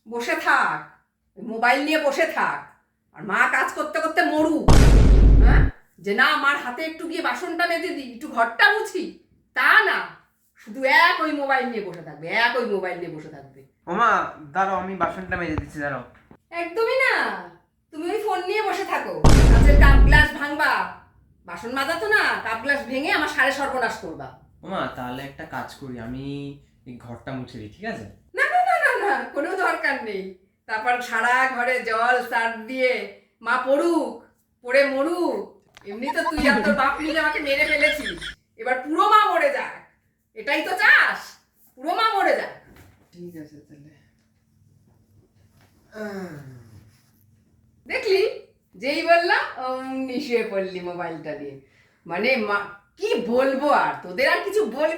বসে থাক, মোবাইল নিয়ে বসে থাক, আর মা কাজ করতে করতে মরু। হ্যাঁ, যে না আমার হাতে একটু গিয়ে বাসনটা মেজে দিই, একটু ঘরটা মুছি, তা না, শুধু এক ওই মোবাইল নিয়ে বসে থাকবে, এক ওই মোবাইল নিয়ে বসে থাকবে। ওমা দাঁড়াও, আমি বাসনটা মেজে দিচ্ছি, দাঁড়াও। একদমই না, তুমি ওই ফোন নিয়ে বসে থাকো, কাঁচের কাপ গ্লাস ভাঙবা, বাসন মাজা তো না, কাপ গ্লাস ভেঙে আমার সাড়ে সর্বনাশ করবা। ওমা তাহলে একটা কাজ করি, আমি এই ঘরটা মুছে দিই, ঠিক আছে? না না না না না, কোনো দরকার নেই। তারপর সারা ঘরে জল সার দিয়ে মা পড়ুক, পড়ে মরুক। এমনি তো তুই আর তোর বাপ মিলে আমাকে মেরে ফেলেছিস, এবার পুরো মা মরে যাক, এটাই তো চাস, পুরো মা মরে যাক। ঠিক আছে তাহলে। দেখলি, যেই বললাম অমনি শুয়ে পড়লি মোবাইলটা দিয়ে। মানে মা কি বলবো, আর তোদের আর কিছু বল।